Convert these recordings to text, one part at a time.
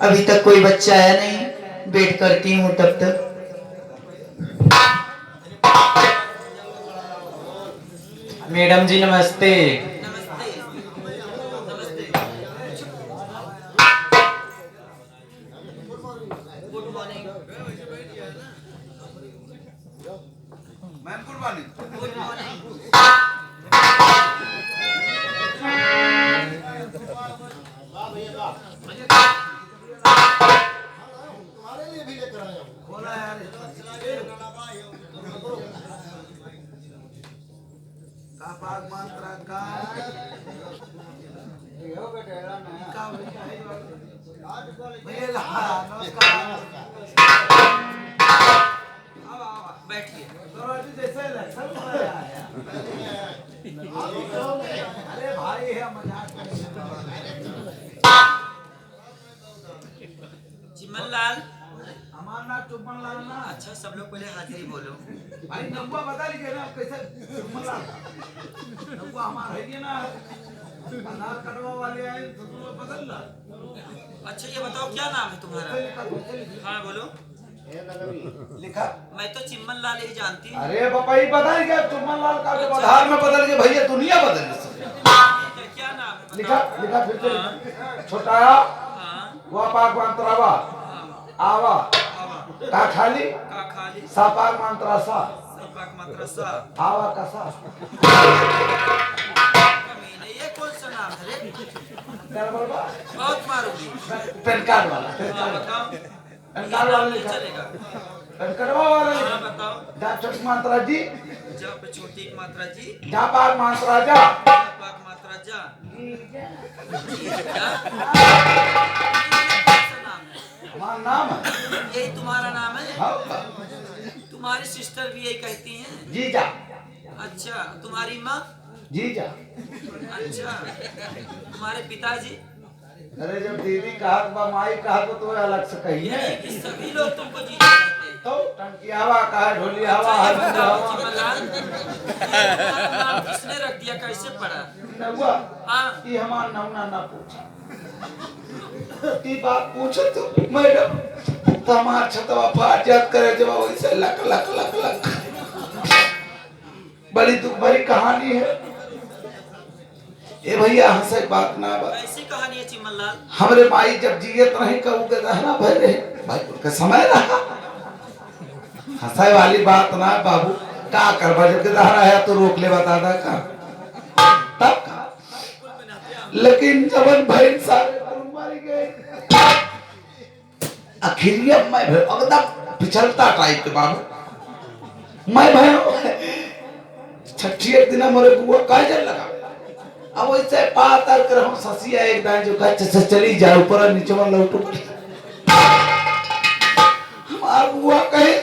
अभी तक कोई बच्चा आया नहीं, वेट करती हूँ तब तक। मैडम जी नमस्ते। नमस्ते। नमस्ते। Good morning. Ma'am good morning. Good morning. तुम्हारे लिए भी लेकर आया हूँ। बोला यार का पाग मंत्र का हो बेटा का भैया नमस्कार। बैठिए। दरवाजे जैसे लक्षण बनाया है। अरे भाई है मजाक चिमन लाल। हमारा नाम चुम्बन लाल ना। अच्छा सब लोग पहले हाजिरी बोलो। भाई नब्बा बता लीजिए ना कैसे चुम्बन लाल नब्बा हमारा है ये ना आधार कटवा वाले आए तो तुम लोग बदल ला। अच्छा ये बताओ क्या नाम है तुम्हारा? हाँ बोलो। लिखा मैं तो चिमन लाल ही जानती हूँ। अरे पापा ही पता है क्या चुम्बन लाल का तो आधार में बदल के भैया दुनिया बदल गई। क्या नाम है? लिखा लिखा फिर से लिखा। छोटा हाँ। वा पाक मंत्रावा आवा का खाली का खाली। सा पाक मंत्रा सा सपाक मात्रा सा। आवा का सा। कमीने ये कौन सा नाम है रे? क्या बोला? बहुत मारूंगी। पैन कार्ड वाला हाँ बताओ। पैन कार्ड वाला नहीं लिखा चलेगा। पैन कार्ड वाला लिखा। हाँ बताओ। जा छोटी मात्रा जी जा पे छोटी मात्रा जी। जा पाक मंत्रा जा सपाक मात्रा जा। हमारा नाम है। यही तुम्हारा नाम है? हाँ तुम्हारी सिस्टर भी यही कहती हैं? जीजा अच्छा तुम्हारी माँ? जीजा। अच्छा तुम्हारे पिताजी? अरे जब दीदी कहा तो माई कहा तो अलग से कहिए। कि सभी लोग तुमको जीजा कहते हैं? तो टंकी हवा का है ढोली हवा अच्छा, ये है बताओ हवा। चिमनलाल, ये तुम्हारा नाम किसने रख दिया, कैसे पड़ा? नौवा हाँ। ये हमारा नौना ना पूछा की बात पूछो तो मैडम तो हमारा छतवा फाट जात करे जब वैसे लक लक लक लक। बड़ी दुख भरी कहानी है ये भैया हंसे बात ना बात। कैसी कहानी है चिमनलाल? हमरे माई जब जियत रहे कहू के रहना भय रहे भाई उनका समय रहा हंसाई वाली बात ना बाबू का करबा जब के दहरा है तो रोक ले बता दा का तब का। लेकिन जबन भाई सारे मर गए आखिर मैं एकदम पिछलता टाइप के बाबू मैं भाई छठी एक दिन मोरे बुआ काजल लगा अब वैसे पातर कर हम ससिया एक दान जो कच्चे से चली जाए ऊपर नीचे में लौट हमार बुआ कहे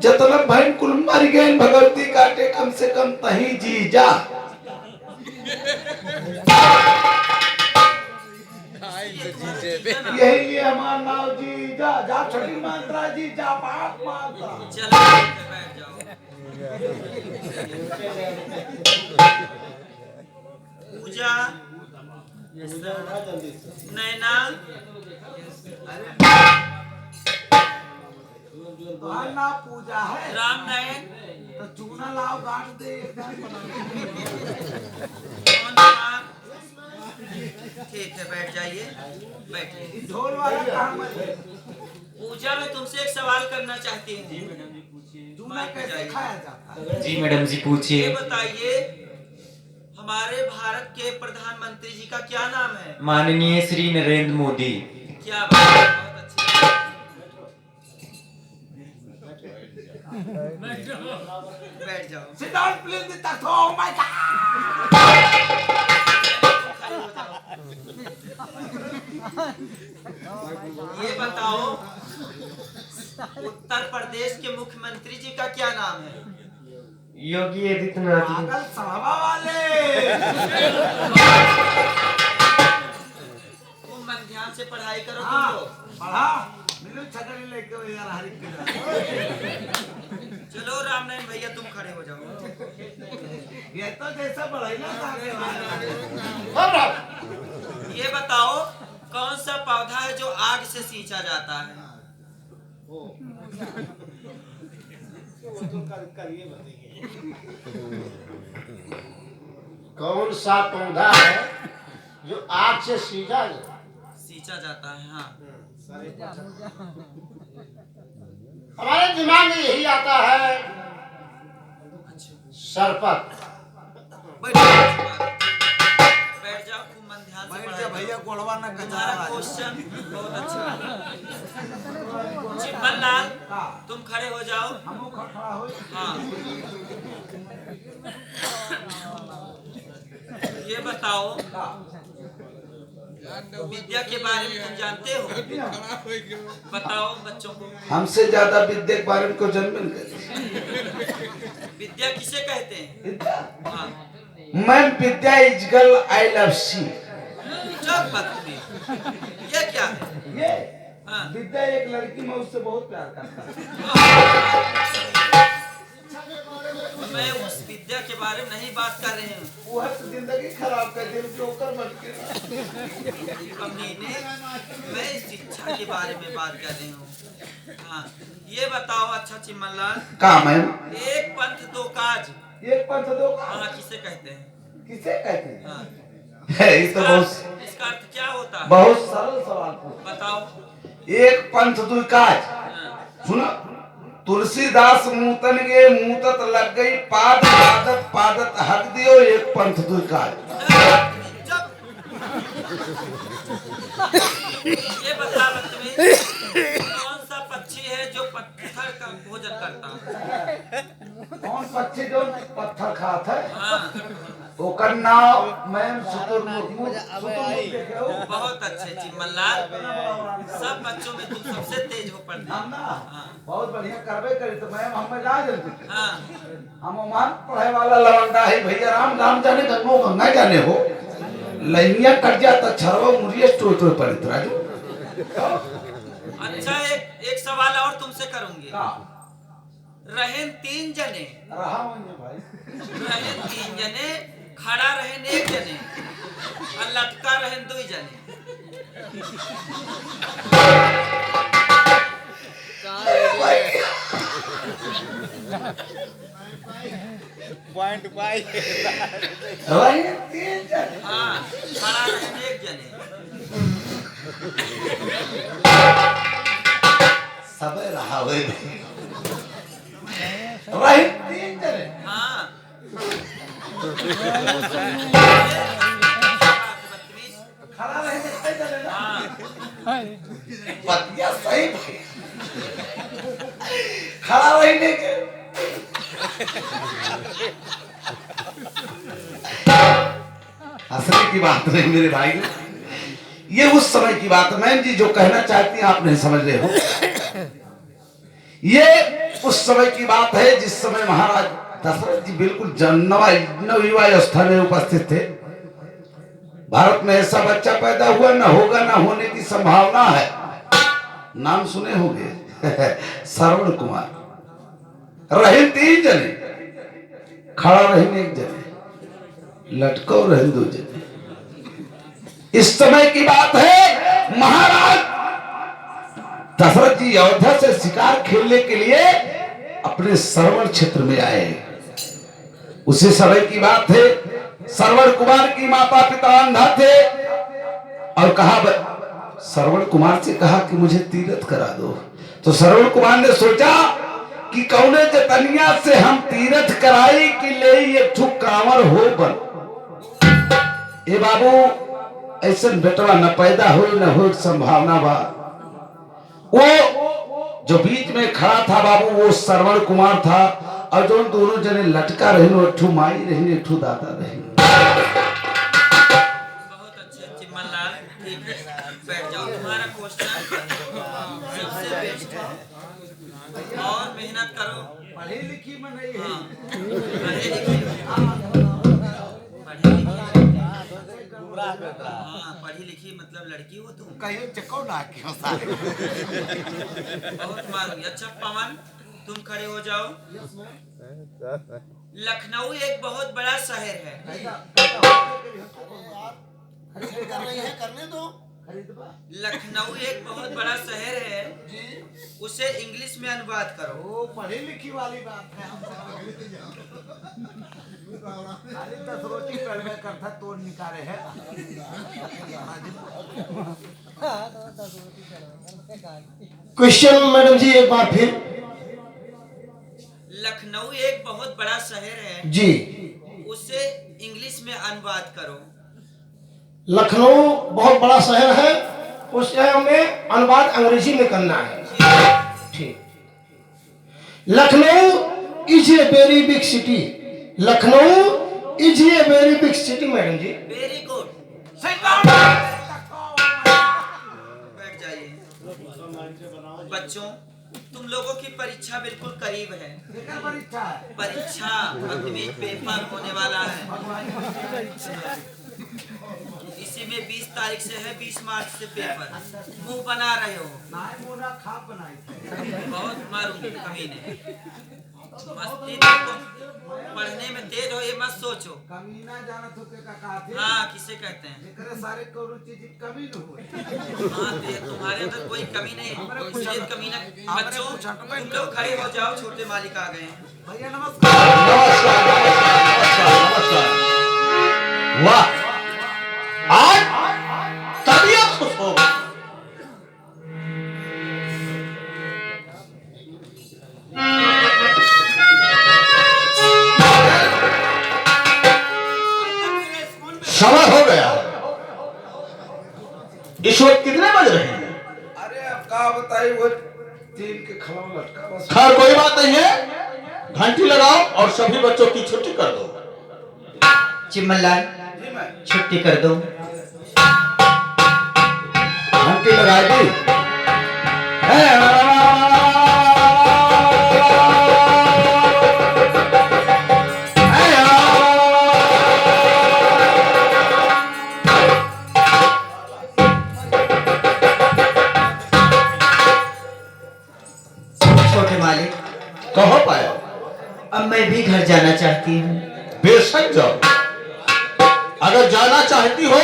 जतना भाई कुल मर गए भगवती काटे कम से कम तही जी जा। यही लिए हमारा नाम जी जा जा छोटी मात्रा जी जा पाक मात्रा। चलो बैठ जाओ। पूजा नैना तुम्हारा नाम पूजा है राम नयन तो चूना लाओ गांठ दे कौन कुमार? ठीक है बैठ जाइए। बैठिए। ढोल वाला कहाँ मत पूजा मैं तुमसे एक सवाल करना चाहती हूँ। चूना कैसे खाया जाता है? जी मैडम जी ये पूछिए। बताइए हमारे भारत के प्रधानमंत्री जी का क्या नाम है? माननीय श्री नरेंद्र मोदी। क्या बात है, बहुत अच्छी बैठ जाओ। Sit down, please. That's oh my God. ये बताओ उत्तर प्रदेश के मुख्यमंत्री जी का क्या नाम है? योगी आदित्यनाथ जी। पागल सड़वा वाले। तुम मन ध्यान से पढ़ाई करो तुम हाँ, लोग। पढ़ा। मिलो छगड़ी लेके वो यार हरी के। चलो रामनारायण भैया तुम खड़े हो जाओ। ये तो जैसा बढ़ाई ना ये बताओ कौन सा पौधा है जो आग से सींचा जाता है? कौन सा पौधा है जो आग से सींचा जाता है? हाँ, हमारे दिमाग में यही आता है, सरपत। बैठ जाओ, बैठ जाओ, खूब मन ध्यान से पढ़ाई भैया कोड़वा न तुम्हारा क्वेश्चन बहुत अच्छा है। चिम्मन लाल, तुम खड़े हो जाओ। हाँ, ये बताओ, विद्या के बारे में तुम जानते हो? बताओ बच्चों को। हमसे ज्यादा विद्या के बारे में को जन्म कर। विद्या किसे कहते हैं? हाँ, मैं विद्या इज गर्ल आई लव सी। जब बदतमीज, ये क्या है? ये हाँ, विद्या एक लड़की मैं उससे बहुत प्यार करता हूँ। मैं उस विद्या के बारे में नहीं बात कर रही हूँ। वो है तो जिंदगी खराब कर दिल जोकर बन के। मैं शिक्षा के बारे में बात कर रही हूँ। हाँ, ये बताओ अच्छा चिम्मन लाल, का मैम? एक पंथ दो काज, एक पंथ दो काज हाँ, किसे कहते हैं? किसे कहते हैं? हाँ, ये तो बहुत इसका अर्थ क्या होता है? बहुत सरल सवाल पूछा। बताओ। एक पंथ दुई काज। हाँ, सुना, तुलसीदास मूतन गे मूतत लग गई पाद पादत पादत हक दियो एक पंथ दुई काज। जब ये बता बदतमीज, कौन सा पक्षी है जो पत्थर का भोजन करता है? कौन पक्षी जो पत्थर खाता है? हाँ, ओकर नाम मैम शुतुरमुर्ग। देखे हो? बहुत अच्छे चिम्मन लाल, सब बच्चों में तुम सबसे तेज हो पढ़ने। हम ना हाँ, बहुत बढ़िया करबे करी तो मैम हमें ना जानते। हाँ, हम ओमान पढ़े वाला लवंडा है भैया राम राम जाने गंगो गंगा जाने हो। लैनिया कट जाता छरवा मुरिये टोय टोय पड़े राजू। अच्छा, एक सवाल और तुमसे करूंगी। का रहें तीन जने, रहा हूँ भाई। रहें तीन जने, खड़ा रहें एक जने, और लटका रहें दो जने। पॉइंट पाई रहे तीन जने। हाँ, खड़ा रहें एक जने। सब रहा हुए रहे तीन जने। हाँ, खड़ा रहे कितने जने ना? हाँ, पतिया सही भाई। खड़ा रहने के हंसने की बात नहीं मेरे भाई, ये उस समय की बात है। मैम जी जो कहना चाहती हैं आप नहीं समझ रहे हो। ये उस समय की बात है जिस समय महाराज दशरथ जी बिल्कुल नवयुवा अवस्था में उपस्थित थे। भारत में ऐसा बच्चा पैदा हुआ न होगा न होने की संभावना है। नाम सुने होंगे श्रवण कुमार। रहे तीन जने, खड़ा रहने एक जने, लटको रहे दो जने। इस समय की बात है, महाराज दशरथ जी अयोध्या से शिकार खेलने के लिए अपने श्रवण क्षेत्र में आए। उसी समय की बात है, श्रवण कुमार की माता पिता अंधा थे और कहा श्रवण कुमार से कहा कि मुझे तीरथ करा दो। तो श्रवण कुमार ने सोचा कि कौने जतनिया से हम तीरथ कराई कि ले ये ठुक कांवर हो बन। ए बाबू ऐसे बेटवा न पैदा हो न हो संभावना बा। वो जो बीच में खड़ा था बाबू वो श्रवण कुमार था और जो दोनों जने लटका रहे ठू माई रही ठू दादा रही। बहुत अच्छे चिम्मन लाल, ठीक है, बैठ जाओ। तुम्हारा क्वेश्चन सबसे बेस्ट है और मेहनत करो। पढ़ी लिखी में नहीं है। हाँ, पढ़े लिखे, पढ़े लिखे, हाँ, पढ़ी लिखी मतलब लड़की हो तुम। कहीं चक्कर ना क्यों सारे बहुत मारूंगी। अच्छा पवन, तुम खड़े हो जाओ। लखनऊ एक बहुत बड़ा शहर है। कर रही है, करने दो। लखनऊ एक बहुत बड़ा शहर है, उसे इंग्लिश में अनुवाद करो। वो पढ़ी लिखी वाली बात है। खाली 10 रोटी पहले करता तो निकाले है। क्वेश्चन मैडम जी एक बार फिर। लखनऊ एक बहुत बड़ा शहर है जी, उसे इंग्लिश में अनुवाद करो। लखनऊ बहुत बड़ा शहर है, उस शहर में अनुवाद अंग्रेजी में करना है। ठीक। Lucknow is a very big city. Lucknow is a very big city madam ji. Very good, बैठ जाइए। बच्चों, तुम लोगों की परीक्षा बिल्कुल करीब है। परीक्षा अंतिम पेपर होने वाला है। इसी में 20 तारीख से है, 20 मार्च से पेपर। मुंह बना रहे हो, बहुत मारूंगी कमीने। मस्ती तो पढ़ने में तेज हो, ये मत सोचो। कमीना जाना तो के का थे। हाँ, किसे कहते हैं? करे सारे कौरू चीज कमी न हो। हाँ, तुम्हारे अंदर कोई कमी नहीं, इसलिए कमी ना। बच्चों, तुम लोग खड़े हो जाओ, छोटे मालिक आ गए हैं। भैया नमस्कार। वाह, आज तबीयत खुश हो गई। समय हो गया। इस वक्त कितने बज रहे हैं? अरे अब का बताइए, वो 3 के खड़ाव लटका बस। खैर कोई बात नहीं है, घंटी लगाओ और सभी बच्चों की छुट्टी कर दो। चिमनलाल, जी मैं छुट्टी कर दो। घंटी लगा दी। छोटे मालिक, कहो पाया, अब मैं भी घर जाना चाहती हूँ। बेशक जाओ। अगर जाना चाहती हो